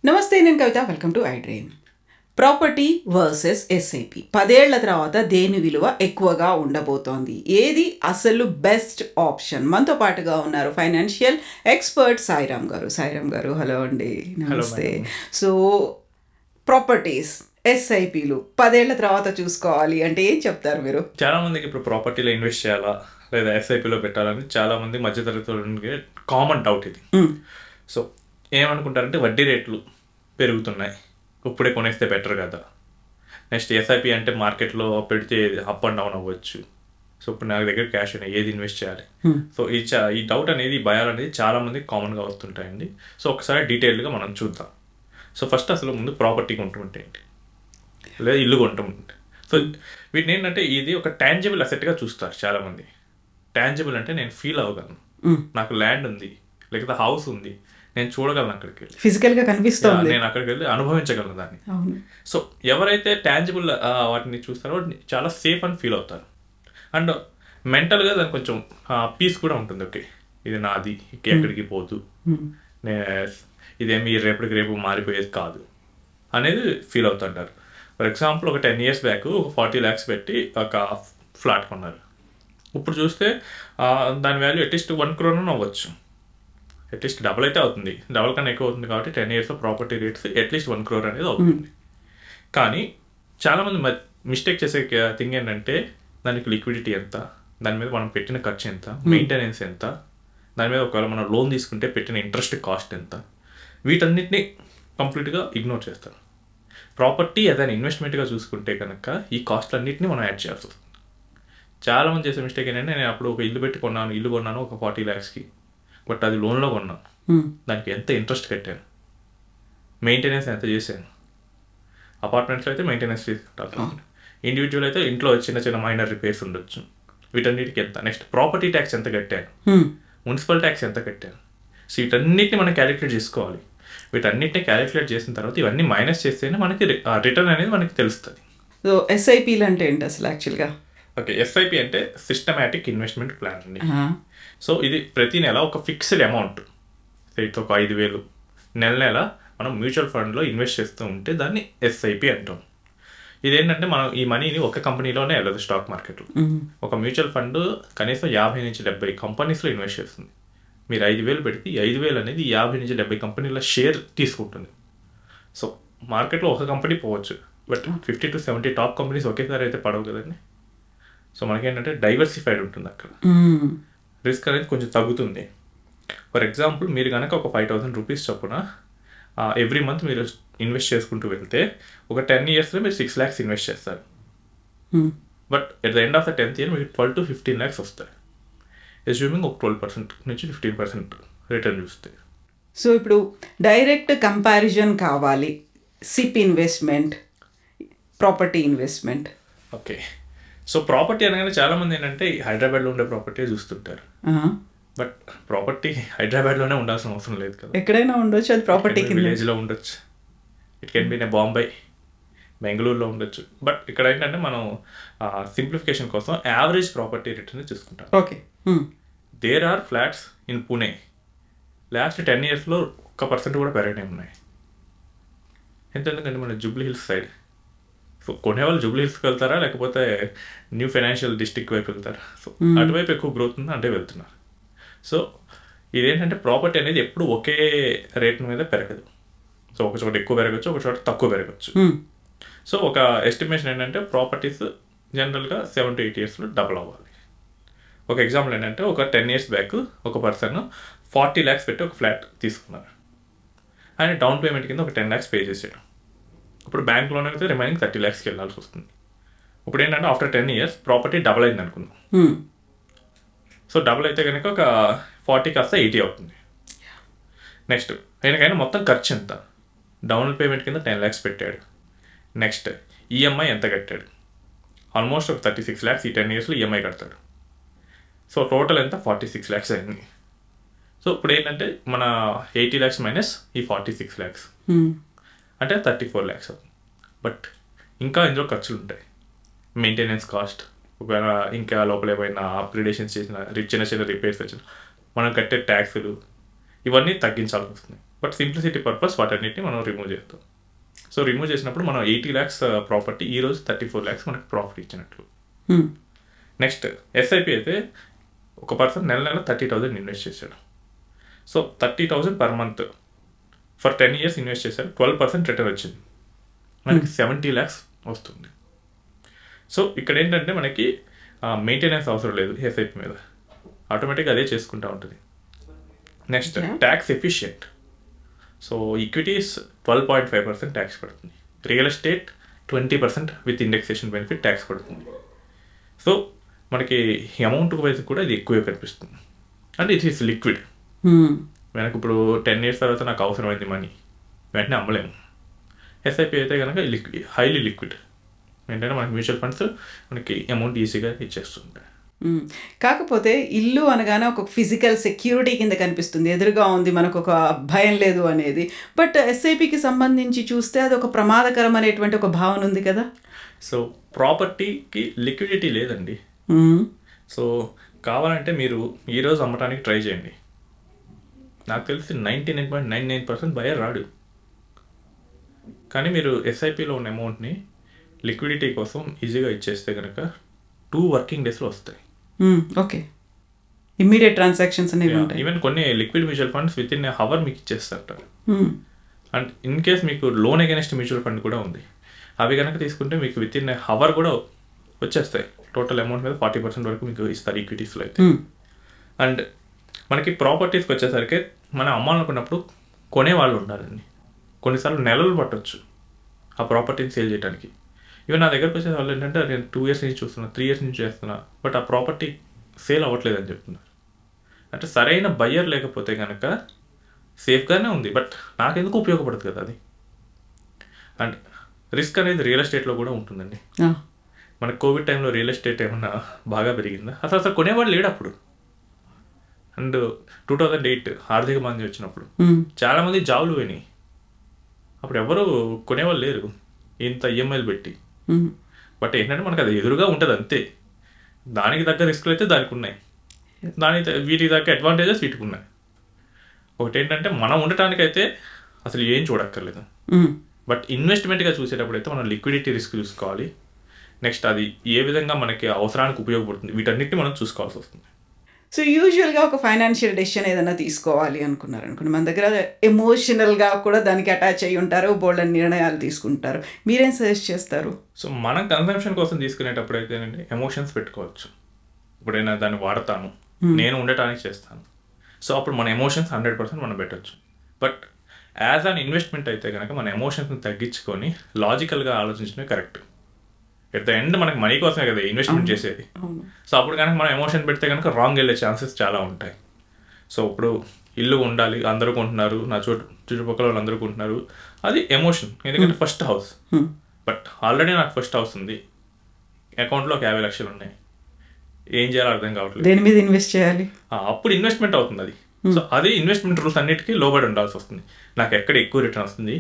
నమస్తే, నేను Kavitha. Welcome to I dream. Property versus SIP 10 ఏళ్ల తర్వాత దేని విలువ ఎక్కువగా ఉండబోతోంది? ఏది అసలు బెస్ట్ ఆప్షన్? మనతో పాటుగా ఉన్నారు ఫైనాన్షియల్ ఎక్స్పర్ట్ సాయిరామ్ గారు. హలో అండి, నమస్తే. సో ప్రాపర్టీస్, ఎస్ఐపిలు 10 ఏళ్ల తర్వాత చూసుకోవాలి అంటే ఏం చెప్తారు మీరు? చాలా మందికి ఇప్పుడు ప్రాపర్టీలో ఇన్వెస్ట్ చేయాలా లేదా ఎస్ఐపిలో పెట్టాలని చాలా మంది మధ్యతరగతి కామన్ డౌట్ ఇది. సో ఏమనుకుంటారంటే వడ్డీ రేట్లు పెరుగుతున్నాయి, ఇప్పుడే కొనేస్తే బెటర్ కదా. నెక్స్ట్ ఎస్ఐపి అంటే మార్కెట్లో పెడితే అప్ అండ్ డౌన్ అవ్వచ్చు. సో ఇప్పుడు నా దగ్గర క్యాష్ ఉన్నాయి, ఏది ఇన్వెస్ట్ చేయాలి? సో ఈ డౌట్ అనేది, ఈ భయాలు అనేది చాలా మంది కామన్గా వస్తుంటాయండి. సో ఒకసారి డీటెయిల్గా మనం చూద్దాం. సో ఫస్ట్ అసలు ముందు ప్రాపర్టీ కొంటుంటే ఏంటి, లేదా ఇల్లు కొంటుంటే. సో వీటిని ఏంటంటే ఇది ఒక టాంజిబుల్ అసెట్గా చూస్తారు చాలామంది. టాంజిబుల్ అంటే నేను ఫీల్ అవ్వగలను, నాకు ల్యాండ్ ఉంది లేకపోతే హౌస్ ఉంది, నేను చూడగలను, అక్కడికి వెళ్ళి ఫిజికల్గా కనిపిస్తుంది, నేను అక్కడికి వెళ్ళి అనుభవించగలను దాన్ని. సో ఎవరైతే టాంజిబుల్ వాటిని చూస్తారో చాలా సేఫ్ అని ఫీల్ అవుతారు. అండ్ మెంటల్గా దానికి కొంచెం పీస్ కూడా ఉంటుంది. ఓకే, ఇది నాది, ఎక్కడికి పోదు, ఇదేమి రేపటికి రేపు మారిపోయేది కాదు అనేది ఫీల్ అవుతుంటారు. ఫర్ ఎగ్జాంపుల్ ఒక 10 years బ్యాక్ ఒక 40 lakhs పెట్టి ఒక ఫ్లాట్ కొన్నారు. ఇప్పుడు చూస్తే దాని వాల్యూ అట్లీస్ట్ 1 crore అవ్వచ్చు. అట్లీస్ట్ డబుల్ అయితే అవుతుంది, డబుల్ కన్నా ఎక్కువ అవుతుంది. కాబట్టి 10 yearsలో ప్రాపర్టీ రేట్స్ అట్లీస్ట్ 1 crore అనేది అవుతుంది. కానీ చాలామంది మిస్టేక్ చేసే థింగ్ ఏంటంటే దానికి లిక్విడిటీ ఎంత, దాని మీద మనం పెట్టిన ఖర్చు ఎంత, మెయింటెనెన్స్ ఎంత, దాని మీద ఒకవేళ మనం లోన్ తీసుకుంటే పెట్టిన ఇంట్రెస్ట్ కాస్ట్ ఎంత, వీటన్నిటిని కంప్లీట్గా ఇగ్నోర్ చేస్తారు. ప్రాపర్టీ ఏదైనా ఇన్వెస్ట్మెంట్గా చూసుకుంటే కనుక ఈ కాస్ట్లన్నింటినీ మనం యాడ్ చేయాల్సి వస్తుంది. చాలామంది చేసే మిస్టేక్ ఏంటంటే, నేను అప్పుడు ఒక ఇల్లు కొన్నాను ఒక 40 lakhsకి, బట్ అది లోన్లో కొన్నాను, దానికి ఎంత ఇంట్రెస్ట్ కట్టాను, మెయింటెనెన్స్ ఎంత చేశాను. అపార్ట్మెంట్స్లో అయితే మెయింటెనెన్స్ తీసుకుంటాను, ఇండివిజువల్ అయితే ఇంట్లో చిన్న చిన్న మైనర్ రిపేర్స్ ఉండొచ్చు, వీటన్నిటికి ఎంత. నెక్స్ట్ ప్రాపర్టీ ట్యాక్స్ ఎంత కట్టాను, మున్సిపల్ ట్యాక్స్ ఎంత కట్టాను. సో వీటన్నిటిని మనం క్యాలిక్యులేట్ చేసుకోవాలి. వీటన్నిటిని క్యాలిక్యులేట్ చేసిన తర్వాత ఇవన్నీ మైనస్ చేస్తేనే మనకి రిటర్న్ అనేది మనకి తెలుస్తుంది. సో ఎస్ఐపిలు అంటే ఏంటి అసలు యాక్చువల్గా? ఓకే, ఎస్ఐపి అంటే సిస్టమాటిక్ ఇన్వెస్ట్మెంట్ ప్లాన్ అండి. సో ఇది ప్రతి నెల ఒక ఫిక్స్డ్ అమౌంట్, ఒక 5,000 నెల మనం మ్యూచువల్ ఫండ్లో ఇన్వెస్ట్ చేస్తూ ఉంటే దాన్ని ఎస్ఐపి అంటాం. ఇదేంటంటే మనం ఈ మనీని ఒక కంపెనీలోనే వెళ్ళదు, స్టాక్ మార్కెట్లో. ఒక మ్యూచువల్ ఫండ్ కనీసం 50 నుంచి 70 కంపెనీస్లో ఇన్వెస్ట్ చేస్తుంది. మీరు 5,000 పెడితే 5,000 అనేది 50 నుంచి 70 కంపెనీల షేర్ తీసుకుంటుంది. సో మార్కెట్లో ఒక కంపెనీ పోవచ్చు, బట్ 50 to 70 టాప్ కంపెనీస్ ఒకేసారి అయితే పడవు కదండి. సో మనకేంటంటే డైవర్సిఫైడ్ ఉంటుంది, అక్కడ రిస్క్ అనేది కొంచెం తగ్గుతుంది. ఫర్ ఎగ్జాంపుల్ మీరు కనుక ఒక 5,000 rupees చొప్పున ఎవ్రీ మంత్ మీరు ఇన్వెస్ట్ చేసుకుంటూ వెళ్తే ఒక 10 yearsలో మీరు 6 lakhs ఇన్వెస్ట్ చేస్తారు. But at the end of the 10th year మీకు 12 to 15 lakhs వస్తాయి. అస్యూమింగ్ ఒక 12% నుంచి 15% రిటర్న్ చూస్తే. సో ఇప్పుడు డైరెక్ట్ కంపారిజన్ కావాలి, SIP investment, property investment. Okay, so property అనగానే చాలామంది ఏంటంటే హైదరాబాద్లో ఉండే ప్రాపర్టీ చూస్తుంటారు. బట్ ప్రాపర్టీ హైదరాబాద్లోనే ఉండాల్సిన అవసరం లేదు కదా, ఎక్కడైనా ఉండొచ్చు. అది ప్రాపర్టీ విలేజ్లో ఉండొచ్చు, it can be in Bombay, బెంగళూరులో ఉండొచ్చు. బట్ ఇక్కడ ఏంటంటే మనం సింప్లిఫికేషన్ కోసం యావరేజ్ ప్రాపర్టీ రిటర్న్ చూసుకుంటాం. Okay, there are flats in Pune last 10 yearsలో 1% కూడా పెరగనే ఉన్నాయి. ఎందుకంటే మన జూబ్లీ హిల్స్ సైడ్. సో కొనేవాళ్ళు జూబ్లీ హిల్స్కి వెళ్తారా లేకపోతే న్యూ ఫైనాన్షియల్ డిస్ట్రిక్ట్ వైపు వెళ్తారా? సో అటువైపు ఎక్కువ గ్రోత్ ఉంది అంటే వెళ్తున్నారు. సో ఇదేంటంటే ప్రాపర్టీ అనేది ఎప్పుడు ఒకే రేట్ మీద పెరగదు. సో ఒక చోట ఎక్కువ పెరగచ్చు, ఒక చోట తక్కువ పెరగచ్చు. సో ఒక ఎస్టిమేషన్ ఏంటంటే ప్రాపర్టీస్ జనరల్గా 7 to 8 yearsలో డబుల్ అవ్వాలి. ఒక ఎగ్జాంపుల్ ఏంటంటే ఒక 10 years బ్యాక్ ఒక పర్సన్ 40 lakhs పెట్టి ఒక ఫ్లాట్ తీసుకున్నారు. ఆయన డౌన్ పేమెంట్ కింద ఒక 10 lakhs పే చేసాడు. ఇప్పుడు బ్యాంక్ లోన్ అయితే రిమైనింగ్ 30 lakhsకి వెళ్ళాల్సి వస్తుంది. ఇప్పుడు ఏంటంటే ఆఫ్టర్ 10 years ప్రాపర్టీ డబుల్ అయింది అనుకుందాం. సో డబుల్ అయితే కనుక ఒక 40 కాస్త 80 అవుతుంది. నెక్స్ట్ ఆయనకైనా మొత్తం ఖర్చు ఎంత, డౌన్ పేమెంట్ కింద 10 lakhs పెట్టాడు. నెక్స్ట్ ఈఎంఐ ఎంత కట్టాడు, ఆల్మోస్ట్ ఒక 36 lakhs ఈ 10 yearsలో ఈఎంఐ కడతాడు. సో టోటల్ ఎంత, 46 lakhs అయింది. సో ఇప్పుడు ఏంటంటే మన 80 lakhs మైనస్ ఈ 46 lakhs అంటే 34 lakhs అవుతుంది. బట్ ఇంకా ఇందులో ఖర్చులు ఉంటాయి, మెయింటెనెన్స్ కాస్ట్, ఒకవేళ ఇంకా లోపల ఏమైనా అప్గ్రేడేషన్స్ చేసిన చిన్న చిన్న రిపేర్స్ వచ్చిన మనం కట్టే ట్యాక్సులు, ఇవన్నీ తగ్గించాల్సి వస్తుంది. బట్ సింప్లిసిటీ పర్పస్ వాటన్నిటిని మనం రిమూవ్ చేస్తాం. సో రిమూవ్ చేసినప్పుడు మనం 80 lakhs ప్రాపర్టీ ఈరోజు 34 lakhs మనకి ప్రాఫిట్ ఇచ్చినట్లు. నెక్స్ట్ ఎస్ఐపి అయితే ఒక పర్సన్ నెల 30,000 ఇన్వెస్ట్ చేశాడు. So 30,000 per month for 10 years invest చేశారు. 12% రిటర్న్ వచ్చింది, మనకి 70 lakhs వస్తుంది. సో ఇక్కడ ఏంటంటే మనకి మెయింటెనెన్స్ అవసరం లేదు ఎస్ఐపి మీద, ఆటోమేటిక్గా అదే చేసుకుంటూ ఉంటుంది. Next tax efficient. So equities 12.5% tax పడుతుంది, real estate 20% with indexation benefit tax పడుతుంది. సో మనకి అమౌంట్ వైజ్ కూడా ఇది ఎక్కువే కనిపిస్తుంది. And it is liquid. మనకి ఇప్పుడు 10 years తర్వాత నాకు అవసరమైంది మనీ, వెంటనే అమ్మలేము. ఎస్ఐపి అయితే కనుక హైలీ లిక్విడ్. ఏంటంటే మనకి మ్యూచువల్ ఫండ్స్ మనకి అమౌంట్ ఈజీగా ఇచ్చేస్తుంది. కాకపోతే ఇల్లు అనగానే ఒక ఫిజికల్ సెక్యూరిటీ కింద కనిపిస్తుంది, ఎదురుగా ఉంది, మనకు ఒక భయం లేదు అనేది. బట్ ఎస్ఐపికి సంబంధించి చూస్తే అది ఒక ప్రమాదకరం అనేటువంటి ఒక భావన ఉంది కదా. సో ప్రాపర్టీకి లిక్విడిటీ లేదండి. సో కావాలంటే మీరు ఈరోజు అమ్మటానికి ట్రై చేయండి, నాకు తెలిసి 99.99% బయర్ రాడు. కానీ మీరు ఎస్ఐపిలో ఉన్న అమౌంట్ని లిక్విడిటీ కోసం ఈజీగా ఇచ్చేస్తే కనుక 2 working daysలో వస్తాయి. ఓకే, ఇమ్మీడియట్ ట్రాన్సాక్షన్స్ అనేవి ఉంటాయి. ఈవెన్ కొన్ని liquid mutual funds with in our మీకు ఇచ్చేస్తారు. అండ్ ఇన్ కేస్ మీకు లోన్ అగైనెస్ట్ మ్యూచువల్ ఫండ్ కూడా ఉంది, అవి కనుక తీసుకుంటే మీకు విత్ ఇన్ అవర్ కూడా వచ్చేస్తాయి. టోటల్ అమౌంట్ మీద 40% వరకు మీకు ఇస్తారు ఈక్విటీస్లో అయితే. అండ్ మనకి ప్రాపర్టీస్కి వచ్చేసరికి మనం అమ్మాలనుకున్నప్పుడు కొనేవాళ్ళు ఉండాలండి. కొన్నిసార్లు నెలలు పట్టవచ్చు ఆ ప్రాపర్టీని సేల్ చేయడానికి. ఈవెన్ నా దగ్గరకు వచ్చే వాళ్ళు ఏంటంటే నేను 2 years నుంచి చూస్తున్నా, 3 years నుంచి చేస్తున్నా, బట్ ఆ ప్రాపర్టీ సేల్ అవ్వట్లేదని చెప్తున్నారు. అంటే సరైన బయ్యర్ లేకపోతే కనుక సేఫ్గానే ఉంది, బట్ నాకెందుకు ఉపయోగపడుతుంది కదా అది. అండ్ రిస్క్ అనేది రియల్ ఎస్టేట్లో కూడా ఉంటుందండి. మనకి కోవిడ్ టైంలో రియల్ ఎస్టేట్ ఏమన్నా బాగా పెరిగిందా? అసలు కొనేవాళ్ళు లేడు అప్పుడు. అండ్ 2008 ఆర్థిక మంది వచ్చినప్పుడు చాలామంది జాబులు పోయినాయి. అప్పుడు ఎవరు కొనేవాళ్ళు లేరు ఇంత ఈఎంఐలు పెట్టి. బట్ ఏంటంటే మనకు అది ఎదురుగా ఉంటుంది అంతే. దానికి తగ్గ రిస్క్లు అయితే దానికి ఉన్నాయి, వీటికి తగ్గ అడ్వాంటేజెస్ వీటికి ఉన్నాయి. ఒకటి ఏంటంటే మనం ఉండటానికైతే అసలు ఏం చూడక్కర్లేదు, బట్ ఇన్వెస్ట్మెంట్గా చూసేటప్పుడు అయితే మనం లిక్విడిటీ రిస్క్ చూసుకోవాలి. నెక్స్ట్ అది ఏ విధంగా మనకి అవసరానికి ఉపయోగపడుతుంది, వీటన్నిటిని మనం చూసుకోవాల్సి వస్తుంది. సో యూజువల్గా ఒక ఫైనాన్షియల్ డెసిషన్ ఏదైనా తీసుకోవాలి అనుకున్నారనుకోండి, మన దగ్గర ఎమోషనల్గా కూడా దానికి అటాచ్ అయ్యి ఉంటారు, బోల్డెన్ నిర్ణయాలు తీసుకుంటారు. మీరేం సజెస్ట్ చేస్తారు? సో మనం కన్సంప్షన్ కోసం తీసుకునేటప్పుడు అయితేనండి ఎమోషన్స్ పెట్టుకోవచ్చు. ఇప్పుడైనా దాన్ని వాడతాను, నేను ఉండటానికి చేస్తాను, సో అప్పుడు మన ఎమోషన్స్ 100% మనం పెట్టవచ్చు. బట్ యాజ్ అన్ ఇన్వెస్ట్మెంట్ అయితే కనుక మన ఎమోషన్స్ని తగ్గించుకొని లాజికల్గా ఆలోచించడమే కరెక్ట్. ఎట్ ద ఎండ్ మనకి మనీ కోసమే కదా ఇన్వెస్ట్మెంట్ చేసేది. సో అప్పుడు కనుక మనం ఎమోషన్ పెడితే కనుక రాంగ్ వెళ్ళే ఛాన్సెస్ చాలా ఉంటాయి. సో ఇప్పుడు ఇల్లు ఉండాలి, అందరూ కొంటున్నారు, నా చుట్టుపక్కల వాళ్ళు అందరూ కొంటున్నారు, అది ఎమోషన్. ఎందుకంటే ఫస్ట్ హౌస్. బట్ ఆల్రెడీ నాకు ఫస్ట్ హౌస్ ఉంది, అకౌంట్లో 50 లక్షలు ఉన్నాయి, ఏం చేయాలో అర్థం కావట్లేదు, దేని మీద ఇన్వెస్ట్ చేయాలి, అప్పుడు ఇన్వెస్ట్మెంట్ అవుతుంది అది. సో అది ఇన్వెస్ట్మెంట్ రూల్స్ అన్నిటికీ లోబడి ఉండాల్సి వస్తుంది. నాకు ఎక్కడ ఎక్కువ రిటర్న్ వస్తుంది,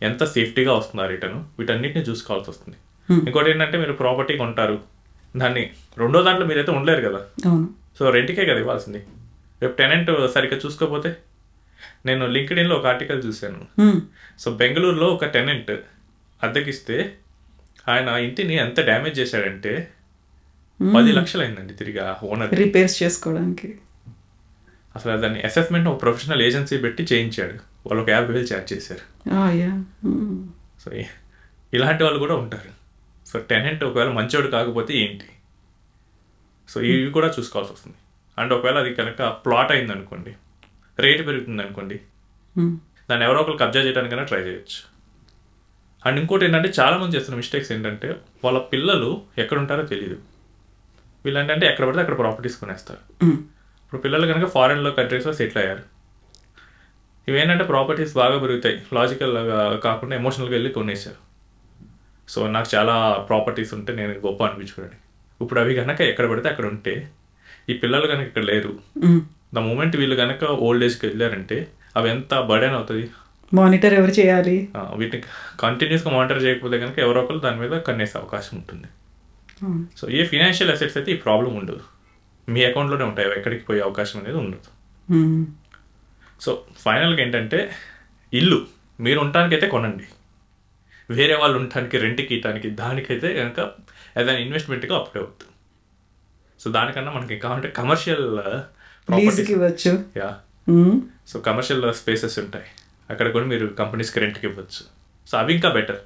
ఎంత సేఫ్టీగా వస్తుంది ఆ రిటర్న్, వీటన్నిటిని చూసుకోవాల్సి వస్తుంది. ఇంకోటి ఏంటంటే మీరు ప్రాపర్టీ కొంటారు, దాన్ని రెండో దాంట్లో మీరైతే ఉండలేరు కదా. సో రెంట్కే కదా ఇవ్వాల్సింది. రేపు టెనెంట్ సరిగ్గా చూసుకోకపోతే, నేను లింక్డ్ఇన్లో ఒక ఆర్టికల్ చూశాను. సో బెంగళూరులో ఒక టెనెంట్ అద్దెకిస్తే ఆయన ఇంటిని ఎంత డ్యామేజ్ చేశాడంటే 10 లక్షలు అయిందండి తిరిగి ఓనర్ రిపేర్స్ చేసుకోవడానికి. అసలు దాన్ని అసెస్మెంట్ ఒక ప్రొఫెషనల్ ఏజెన్సీ పెట్టి చేయించాడు, వాళ్ళు ఒక 50,000 ఛార్జ్ చేశారు. సో ఇలాంటి వాళ్ళు కూడా ఉంటారు. సో టెనెంట్ ఒకవేళ మంచోడు కాకపోతే ఏంటి, సో ఇవి కూడా చూసుకోవాల్సి వస్తుంది. అండ్ ఒకవేళ అది కనుక ప్లాట్ అయింది అనుకోండి, రేటు పెరుగుతుంది అనుకోండి, దాన్ని ఎవరో ఒకరు కబ్జా చేయడానికైనా ట్రై చేయొచ్చు. అండ్ ఇంకోటి ఏంటంటే చాలామంది చేస్తున్న మిస్టేక్స్ ఏంటంటే వాళ్ళ పిల్లలు ఎక్కడ ఉంటారో తెలియదు. వీళ్ళంటే ఎక్కడ పడితే అక్కడ ప్రాపర్టీస్ కొనేస్తారు. ఇప్పుడు పిల్లలు కనుక ఫారెన్లో కంట్రీస్లో సెటిల్ అయ్యారు, ఇవేంటంటే ప్రాపర్టీస్ బాగా పెరుగుతాయి, లాజికల్గా కాకుండా ఎమోషనల్గా వెళ్ళి కొనేసారు. సో నాకు చాలా ప్రాపర్టీస్ ఉంటే నేను గొప్ప అనిపించుకోండి. ఇప్పుడు అవి కనుక ఎక్కడ పడితే అక్కడ ఉంటే, ఈ పిల్లలు కనుక ఇక్కడ లేరు, ద మూమెంట్ వీళ్ళు కనుక ఓల్డ్ ఏజ్కి వెళ్ళారంటే అవి ఎంత బర్డెన్ అవుతుంది. మానిటర్ ఎవరు చేయాలి? వీటిని కంటిన్యూస్గా మానిటర్ చేయకపోతే కనుక ఎవరో ఒకరు దాని మీద కన్నేసే అవకాశం ఉంటుంది. సో ఏ ఫినాన్షియల్ అసెట్స్ అయితే ఈ ప్రాబ్లం ఉండదు, మీ అకౌంట్లోనే ఉంటాయి, ఎక్కడికి పోయే అవకాశం అనేది ఉండదు. సో ఫైనల్గా ఏంటంటే ఇల్లు మీరు ఉండటానికి అయితే కొనండి, వేరే వాళ్ళు ఉండటానికి రెంట్కి ఇవ్వడానికి దానికైతే కనుక యాజ్ అన్ ఇన్వెస్ట్మెంట్గా అప్లై అవుతుంది. సో దానికన్నా మనకి కావాలంటే కమర్షియల్ లీజ్కి ఇవ్వచ్చు. యా, సో కమర్షియల్ స్పేసెస్ ఉంటాయి, అక్కడ కూడా మీరు కంపెనీస్కి రెంట్కి ఇవ్వచ్చు. సో అవి ఇంకా బెటర్.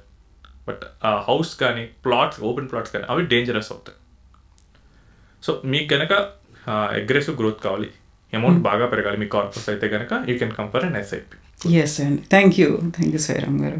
బట్ ఆ హౌస్ కానీ ప్లాట్స్, ఓపెన్ ప్లాట్స్ కానీ అవి డేంజరస్ అవుతాయి. సో మీకు కనుక అగ్రెసివ్ గ్రోత్ కావాలి, అమౌంట్ బాగా పెరగాలి మీ కార్పస్ అయితే కనుక you can come for an SIP. Yes అండి, థ్యాంక్ యూ సాయిరామ్ గారు.